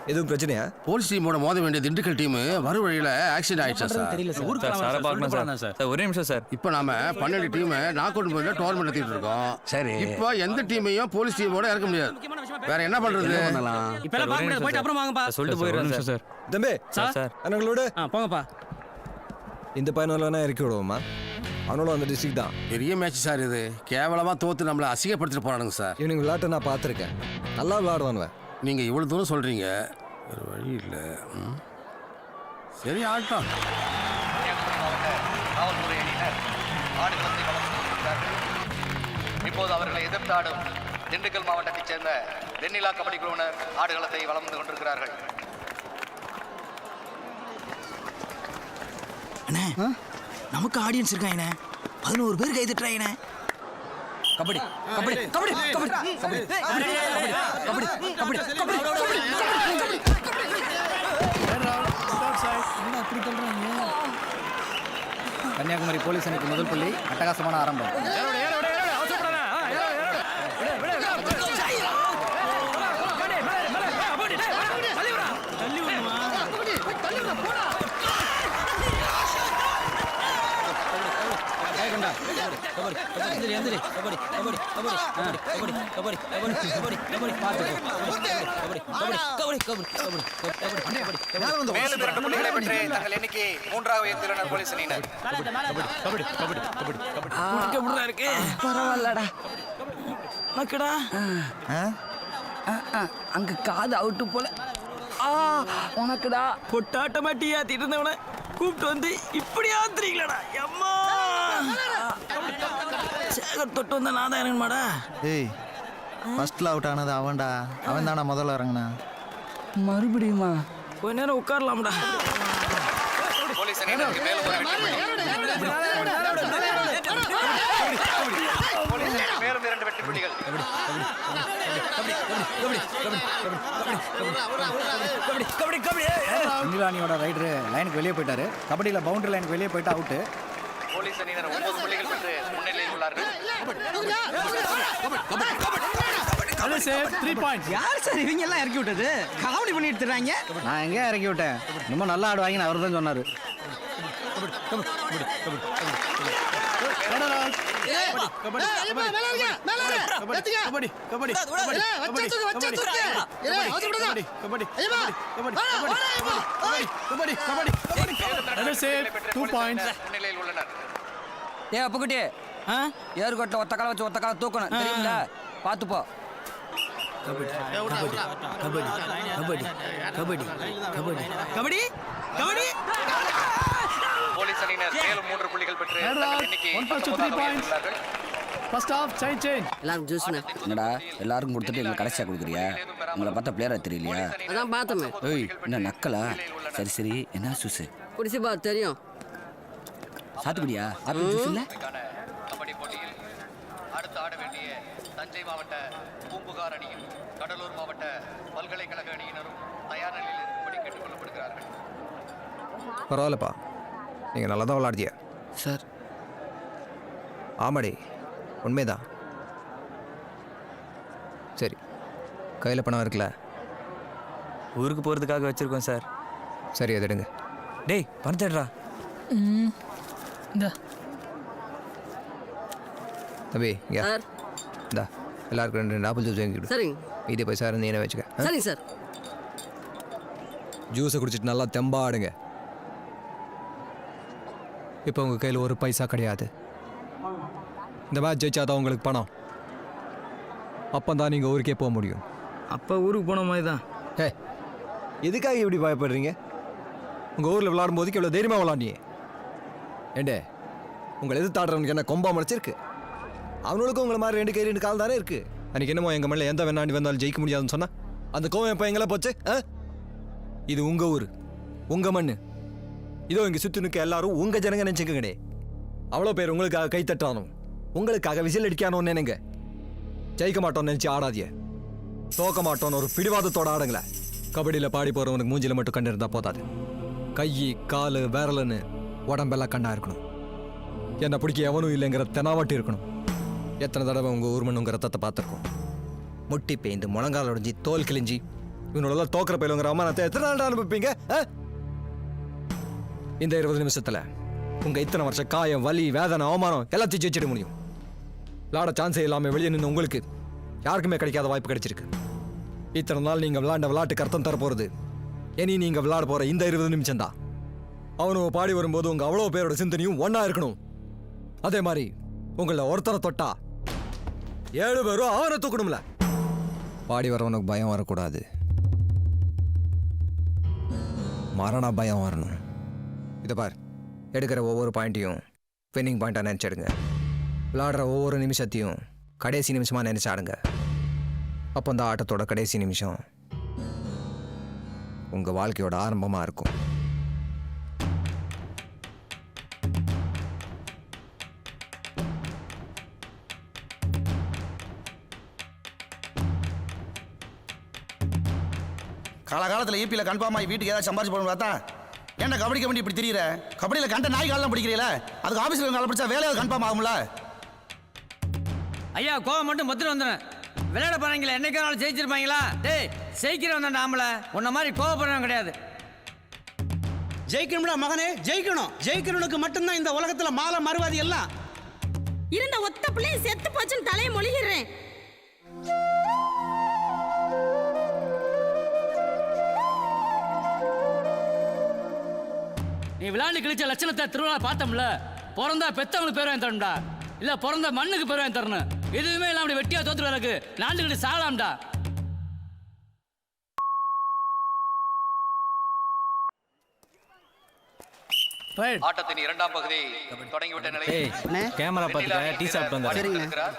எதுவும் பிரச்சனையா? போலீஸ் டீமோட மோத வேண்டிய திண்டுக்கல் டீம் வரும் வழியில ஆக்சிடென்ட் ஆயிடுச்சா சார்? தெரியல சார். ஒரே நிமிஷம் சார். இப்போ நாம 12 டீம் நாக் அவுட் பண்ணி டோர்னமெண்ட் நடத்திட்டு இருக்கோம். சரி, இப்போ எந்த டீமையும் போலீஸ் டீமோட இறக்க முடியாது. வேற என்ன பண்றது? இப்பெல்லாம் பார்க்க முடியாது, போயிட்டு அப்புறம் வாங்கப்பா. சொல்லிட்டு போயிடுறேன் சார். தம்பி சார் அண்ணங்களோட போங்கப்பா. இந்த பையனெல்லாம் இறக்கி விடுவோமா? அவனோட அந்த டிஸ்ட்ரிக்ட் தான். பெரிய மேட்ச் சார் இது. கேவலமா தோத்து நம்மளை அசிங்கப்படுத்திட்டு போறானுங்க சார். இவனுக்கு விளையாட்டை நான் பார்த்துருக்கேன். நல்லா விளையாடுவானுவன். நீங்க இவ்வளவு தூரம் சொல்றீங்க, ஒரு வழி இல்லை. சரி ஆட்டம். காவல்துறை அணியினர் ஆடுகளத்தை வளர்த்து கொண்டிருக்கிறார்கள். இப்போது அவர்களை எதிர்த்தாடும் திண்டுக்கல் மாவட்டத்தைச் சேர்ந்த வெண்ணிலா கபடி குழுவினர் ஆடுகளத்தை வளர்ந்து கொண்டிருக்கிறார்கள். அண்ணே, நமக்கு ஆடியன்ஸ் இருக்காங்க. 11 பேர் கை தட்டுறாங்க. கபடி கபடி கபடி கபடி கபடி கபடி கபடி கன்னியாகுமரி போலீஸ் அணிக்கு முதல் புள்ளி. அட்டகாசமான ஆரம்பம். மேலும் 2 புள்ளிகளை பெற்று தங்கள் எண்ணிக்கை 3ஆக உயர்த்தியுள்ளனர் போலீஸ் அணியினர். பரவாயில்லடா மக்கடா. அங்க காது அவுட்டு போல. உனக்குடா பொட்டாட்டமாட்டியா திட்டவன கூப்பிட்டு வந்து இப்படி ஆத்துறீங்களா? அம்மா சேகர் தொட்டு வந்த நான் தான் இறங்கணுமாடா? ஏய், ஃபர்ஸ்ட்ல அவுட் ஆனது அவன்டா. அவன் தானே முதல்ல இறங்கினா. மறுபடியுமா? கொஞ்ச நேரம் உட்காரலாம்டா. போலீஸ் அணியினருக்கு மேலும் ஒரு வெற்றி புள்ளி. போலீஸ் மேலும் 2 வெற்றி புள்ளிகள். இங்கிலானியோட ரைடரு லைனுக்கு வெளியே போயிட்டாரு. கபடியில் பவுண்டரி லைனுக்கு வெளியே போயிட்டு அவுட்டு. போலீஸ் அணியினர் 9 புள்ளிகள் பெற்று முன்னிலையில் உள்ளார்கள். யார் சார் இவங்க எல்லாம் இறக்கி விட்டது? காமெடி பண்ணி எடுத்துறாங்க. நான் எங்க இறக்கி விட்டேன்? ரொம்ப நல்லா ஆடுவாங்கன்னு அவர் தான் சொன்னாரு. முன்னிலையில் உள்ளனர். ஏ அப்பக்குட்டி, ஏர்கோட்டில் ஒத்த கால வச்சு ஒத்த கால தூக்கணும் தெரியுமில்ல? பார்த்துப்போ. கபடி கபடி கபடி கபடி கபடி கபடி கபடி. போலீஸ் அணியினர் மேலும் 3 புள்ளிகள் பெற்று தங்கள் எண்ணிக்கை 19ஆக உயர்த்தியுள்ளார்கள். எல்லாரும் ஜூஸ்ண்ணே. என்னடா எல்லாருக்கும் கொடுத்துட்டு எங்களை கடைசியாக கொடுக்குறியா? உங்களை பார்த்தா பிளேயரா தெரியலையா? அதான் பார்த்தோமே. ஏய், என்ன நக்கலா? சரி சரி, என்ன ஜூஸ்? குடிச்சுப்பா தெரியும். சாத்துக்குடியா? ஆப்பிள் ஜூஸ் இல்லை? கபடி போட்டியில் அடுத்து ஆட வேண்டிய தஞ்சை மாவட்ட பூம்புகார் அணியும் கடலூர் மாவட்ட பல்கலைக்கழக அணியினரும் தயார் நிலையில் இருக்கும்படி கேட்டுக் கொள்ளப்படுகிறார்கள். பரவாயில்லப்பா, நீங்கள் நல்லா தான் விளையாடுதியா சார்? ஆமாடி, உண்மைதான். சரி, கையில் பணம் இருக்குல்ல? ஊருக்கு போகிறதுக்காக வச்சுருக்கோம் சார். சரி, அது எடுங்க. டேய் பணத்தேடுறா. தம்பி இங்கே சார். இந்தா, எல்லாருக்கும் 2 ஆப்பிள் ஜூஸ் வாங்கிவிடு. சரிங்க. இதே பைசா இருந்து என்ன வச்சுக்க. சரிங்க சார். ஜூஸை குடிச்சிட்டு நல்லா தெம்பா ஆடுங்க. இப்போ உங்கள் கையில் ஒரு பைசா கிடையாது. இந்த மேட்ச் ஜெயிச்சாதான் உங்களுக்கு பணம். அப்போ தான் நீங்கள் ஊருக்கே போக முடியும். அப்போ ஊருக்கு போன மாதிரி தான். எதுக்காக இப்படி பயப்படுறீங்க? உங்கள் ஊரில் விளாடும் போதுக்கு எவ்வளோ தைரியமாக விளாண்டியே. ஏண்டே, உங்களை எதிர்த்தாடுறவனுக்கு என்ன கொம்பா முளைச்சிருக்கு? அவனுக்கும் உங்களை மாதிரி 2 கை 2 கால் தானே இருக்குது. அன்றைக்கி என்னமோ எங்கள் மேலே எந்த வேணாண்டி வந்தாலும் ஜெயிக்க முடியாதுன்னு சொன்னால் அந்த கோவம் இப்போ எங்களை போச்சு. இது உங்கள் ஊர், உங்கள் மண். இதோ இங்கே சுற்றி நிற்க எல்லாரும் உங்கள் ஜனங்க நினச்சிக்கங்கடே. அவ்வளோ பேர் உங்களுக்காக கை தட்டானும், உங்களுக்காக விசில் அடிக்கானோன்னு நினைங்க. ஜெயிக்க மாட்டோம்னு நினச்சி ஆடாதிய. தோக்க மாட்டோன்னு ஒரு பிடிவாதத்தோடு ஆடுங்களேன். கபடியில் பாடி போகிறவனுக்கு மூஞ்சில மட்டும் கண்டு இருந்தால் போதாது. கை கால் விரலுன்னு உடம்பெல்லாம் கண்டா இருக்கணும். என்னை பிடிக்க எவனும் இல்லைங்கிற தெனாவட்டி இருக்கணும். எத்தனை தடவை உங்கள் ஊர் மண்ணுங்க ரத்தத்தை பார்த்துருக்கோம். முட்டி பேய்ந்து முழங்கால் உடைஞ்சி தோல் கிழிஞ்சி இவனோட தோக்கிற பயிலுங்கிற அம்மானத்தை எத்தனை நாள் அனுப்பிப்பீங்க? இந்த 20 நிமிஷத்துல உங்க இத்தனை வருஷ காயம், வலி, வேதனை, அவமானம் எல்லாத்தையும் ஜெயிச்சிட முடியும். விளாட சான்ஸே இல்லாமல் வெளியே நின்று உங்களுக்கு யாருக்குமே கிடைக்காத வாய்ப்பு கிடைச்சிருக்கு. இத்தனை நாள் நீங்க விளாண்ட விளையாட்டுக்கு அர்த்தம் தரப்போறது இனி நீங்க விளையாட போற இந்த 20 நிமிஷம் தான். அவனும் பாடி வரும்போது உங்க அவ்வளோ பேரோட சிந்தனையும் ஒன்னா இருக்கணும். அதே மாதிரி உங்களை ஒருத்தரை தொட்டா 7 பேரும் அவனை தூக்கணும்ல. பாடி வரவனுக்கு பயம் வரக்கூடாது, மரண பயம் வரணும். இதை பார், எடுக்கிற ஒவ்வொரு பாயிண்ட்டையும் வின்னிங் பாயிண்டாக நினச்சிடுங்க. விளாடுற ஒவ்வொரு நிமிஷத்தையும் கடைசி நிமிஷமாக நினச்சாடுங்க. அப்போ அந்த ஆட்டத்தோட கடைசி நிமிஷம் உங்கள் வாழ்க்கையோட ஆரம்பமாக இருக்கும். காலகாலத்தில் ஈபியில் கன்ஃபார்ம் ஆகி வீட்டுக்கு ஏதாவது சம்பாரிச்சு போகணும் பார்த்தா ஏன்டா கபடி இப்படி தெரியுற? கபடியில் கண்ட நாய் காலம் பிடிக்கிறீல, அதுக்கு ஆஃபீஸில் காலம் பிடிச்சா வேலையாவது கன்ஃபார்ம் ஆகும்ல? ஐயா கோவம் மட்டும் மொத்தம் வந்துடுறேன். விளையாட போறாங்களே என்னைக்கு நாள் ஜெயிச்சிருப்பாங்களா? டேய் ஜெயிக்கிறவன் தான் ஆம்பளை, உன்ன மாதிரி கோவப்படுறவன் கிடையாது. ஜெயிக்கணும்டா மகனே, ஜெயிக்கணும். ஜெயிக்கிறவனுக்கு மட்டும்தான் இந்த உலகத்துல மாலை மறுவாதி எல்லாம். இருந்த ஒத்த பிள்ளையும் செத்து போச்சுன்னு தலையை மொழிகிறேன். நீ விளையாண்டு கிழிச்ச லட்சணத்தை திருவிழா பார்த்தோம்ல. பிறந்தா பெத்தவங்களுக்கு பேர் வாங்கி தரணும்டா, இல்ல பிறந்த மண்ணுக்கு பேர் வாங்கி தரணும். எதுவுமே இல்லாம அப்படி வெட்டியா தோத்துட்டு எனக்கு நாண்டுகிட்டு சாகலாம்டா. ஆட்டத்தின் இரண்டாம் பகுதி தொடங்கிவிட்ட நிலையில் கேமரா பார்த்துக்க, டீ சாப்பிட்டு வந்தேன்.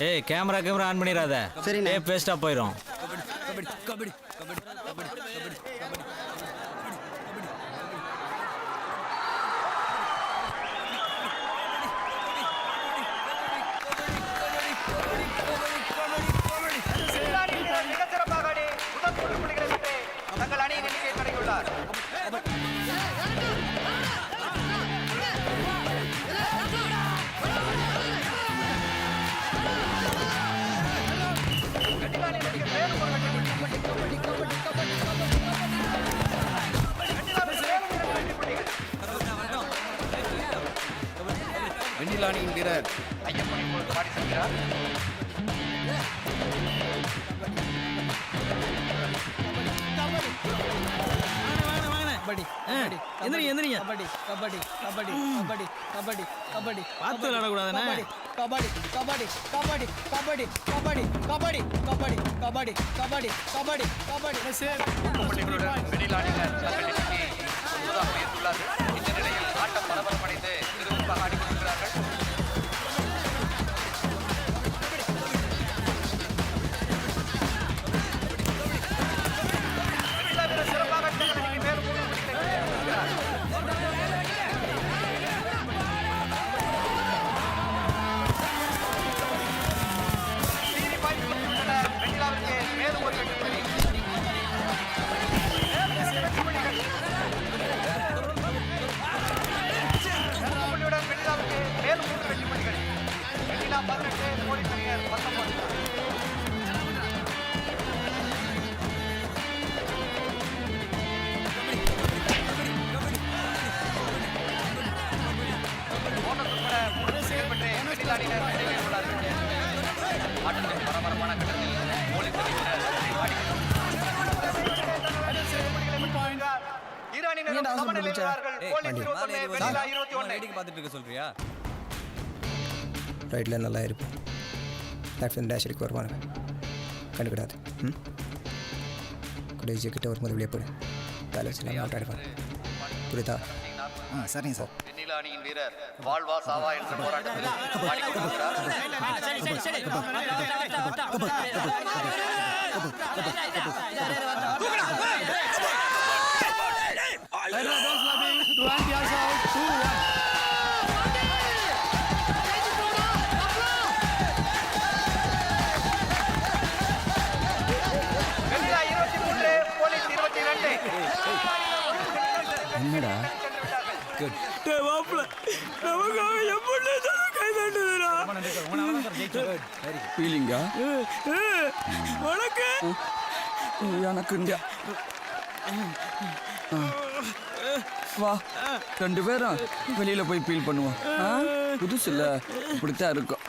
ஏய் கேமரா ஆன் பண்ணிடாத, ஏய் பேஸ்டா போயிடும். தங்கள் அணியின் எண்ணிக்கை தொடங்கியுள்ளார். வெண்ணிலா அணியின் வீரர் ஐயப்பன் இப்பொழுது பாடி செல்கிறார். எந்திரிங்க கபடி கபடி கபடி கபடி கபடி கபடி பார்த்து விளையாடக்கூடாதுண்ணே. கபடி கபடி கபடி கபடி கபடி கபடி கபடி கபடி கபடி கபடி கபடி வெண்ணிலா அணியினர் தங்கள் எண்ணிக்கையை முழுவதாக உயர்த்துள்ளார்கள். இந்த நிலையில் ஆட்டம் பரபரப்படைந்து விறுவிறுப்பாக ஆடிக்கொண்டிருக்கிறார்கள். ஆட்டத்தின் பரபரப்பான கட்டத்தில் போலீஸ் அணியினர் இரு அணியினரும் சமநிலையில் உள்ளார்கள். போலீஸ் 21, வெண்ணிலா 21. பார்த்துட்டு இருக்க சொல்றியா? ரைட்டில் நல்லா இருப்பேன், லெஃப்ட் டேஷ் அடிக்க வருவானுங்க, கண்டுக்கிடாது. கடைசி கிட்ட வரும்போது வெளியே போடு, பேலன்ஸ் இல்லாமல் அவுட் ஆகிடுவான். புரியுதா? சரிங்க சார். வெண்ணிலா அணியின் வீரர் வாழ்வா சாவா என்ற போராட்டத்தில் ஆடிக்கொண்டிருக்கிறார். வெண்ணிலா 23, போலீஸ் 22. என்னடா எனக்கு இந்தியா வா 2 பேரும் வெளியில போய் ஃபீல் பண்ணுவோம் புதுசு இல்ல இப்படித்தான் இருக்கும்